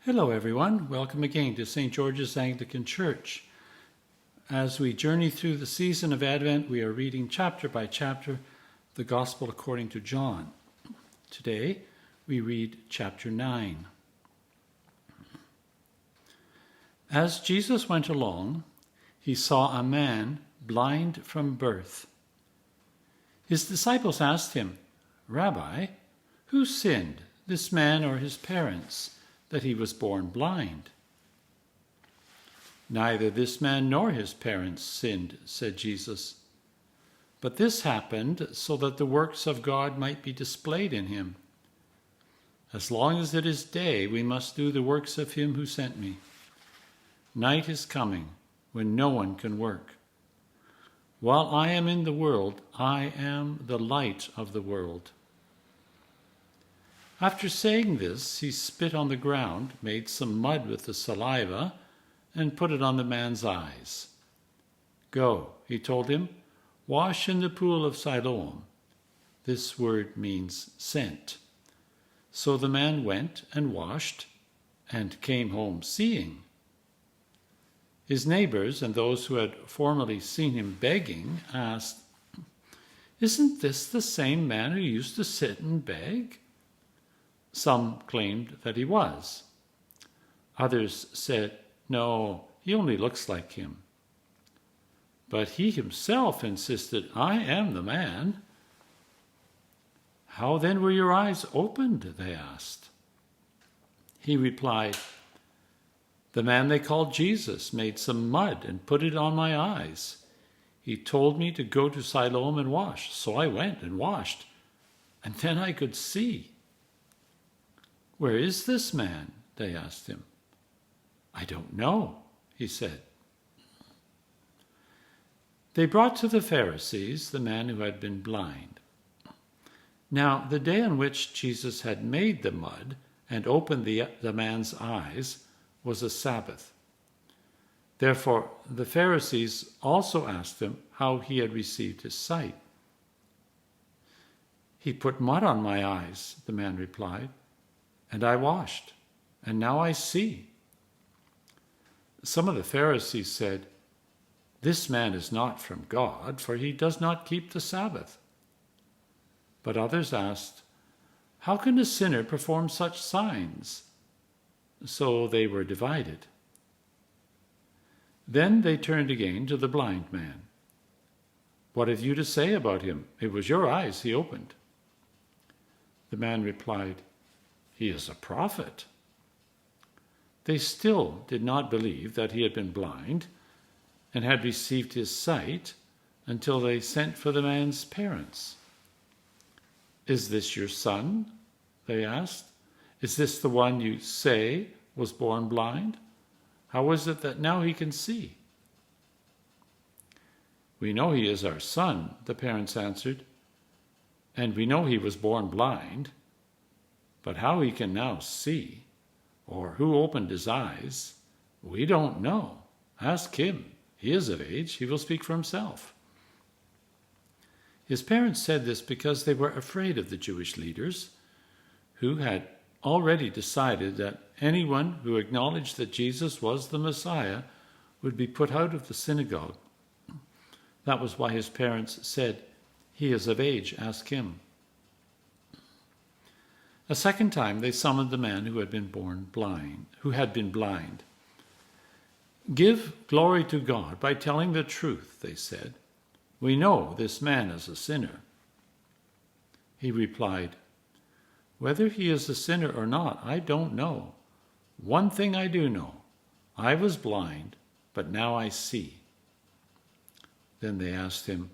Hello everyone, welcome again to St. George's Anglican Church. As we journey through the season of Advent, we are reading chapter by chapter the Gospel according to John. Today we read chapter 9. As Jesus went along, he saw a man blind from birth. His disciples asked him, "Rabbi, who sinned, this man or his parents, that he was born blind?" "Neither this man nor his parents sinned," said Jesus. "But this happened so that the works of God might be displayed in him. As long as it is day, we must do the works of him who sent me. Night is coming when no one can work. While I am in the world, I am the light of the world." After saying this, he spit on the ground, made some mud with the saliva, and put it on the man's eyes. "Go," he told him, "wash in the pool of Siloam." This word means sent. So the man went and washed and came home seeing. His neighbors and those who had formerly seen him begging asked, "Isn't this the same man who used to sit and beg?" Some claimed that he was. Others said, "No, he only looks like him." But he himself insisted, "I am the man." "How then were your eyes opened?" they asked. He replied, "The man they called Jesus made some mud and put it on my eyes. He told me to go to Siloam and wash, so I went and washed, and then I could see." "Where is this man?" they asked him. "I don't know," he said. They brought to the Pharisees the man who had been blind. Now, the day on which Jesus had made the mud and opened the man's eyes was a Sabbath. Therefore, the Pharisees also asked him how he had received his sight. "He put mud on my eyes," the man replied, "and I washed, and now I see." Some of the Pharisees said, "This man is not from God, for he does not keep the Sabbath." But others asked, "How can a sinner perform such signs?" So they were divided. Then they turned again to the blind man. "What have you to say about him? It was your eyes he opened." The man replied, "He is a prophet." They still did not believe that he had been blind and had received his sight until they sent for the man's parents. "Is this your son?" they asked. "Is this the one you say was born blind? How is it that now he can see?" "We know he is our son," the parents answered, "and we know he was born blind. But how he can now see, or who opened his eyes, we don't know. Ask him. He is of age. He will speak for himself." His parents said this because they were afraid of the Jewish leaders, who had already decided that anyone who acknowledged that Jesus was the Messiah would be put out of the synagogue. That was why his parents said, "He is of age. Ask him." A second time they summoned the man who had been blind. "Give glory to God by telling the truth," they said. "We know this man is a sinner." He replied, "Whether he is a sinner or not, I don't know. One thing I do know, I was blind, but now I see." Then they asked him,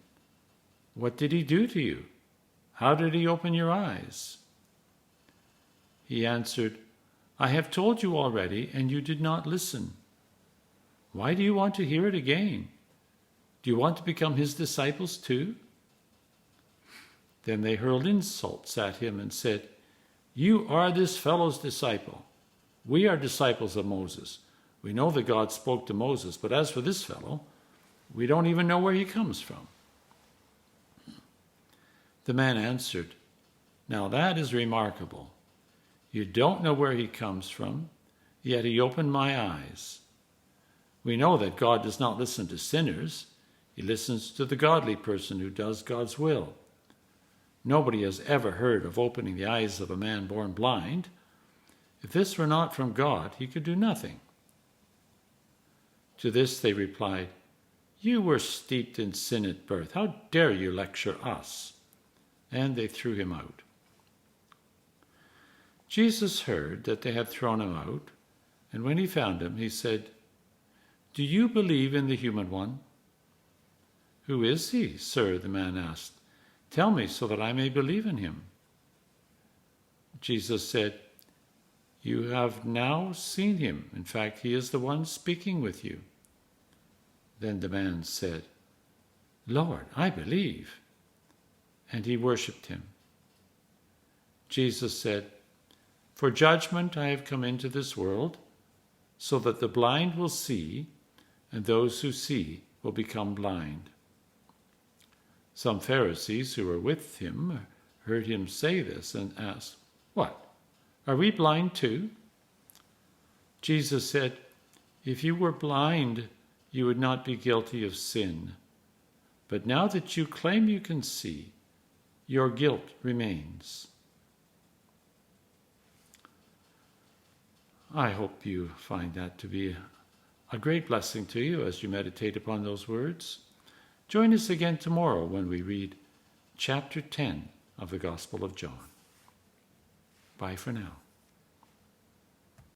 "What did he do to you? How did he open your eyes?" He answered, "I have told you already, and you did not listen. Why do you want to hear it again? Do you want to become his disciples too?" Then they hurled insults at him and said, "You are this fellow's disciple. We are disciples of Moses. We know that God spoke to Moses, but as for this fellow, we don't even know where he comes from." The man answered, "Now that is remarkable. You don't know where he comes from, yet he opened my eyes." We know that God does not listen to sinners. He listens to the godly person who does God's will. Nobody has ever heard of opening the eyes of a man born blind. If this were not from God, he could do nothing. To this they replied, "You were steeped in sin at birth. How dare you lecture us?" And they threw him out. Jesus heard that they had thrown him out, and when he found him, he said, "Do you believe in the human one?" "Who is he, sir?" the man asked. "Tell me so that I may believe in him." Jesus said, "You have now seen him. In fact, he is the one speaking with you." Then the man said, "Lord, I believe." And he worshipped him. Jesus said, "For judgment I have come into this world, so that the blind will see, and those who see will become blind." Some Pharisees who were with him heard him say this and asked, "What? Are we blind too?" Jesus said, "If you were blind, you would not be guilty of sin. But now that you claim you can see, your guilt remains." I hope you find that to be a great blessing to you as you meditate upon those words. Join us again tomorrow when we read chapter 10 of the Gospel of John. Bye for now.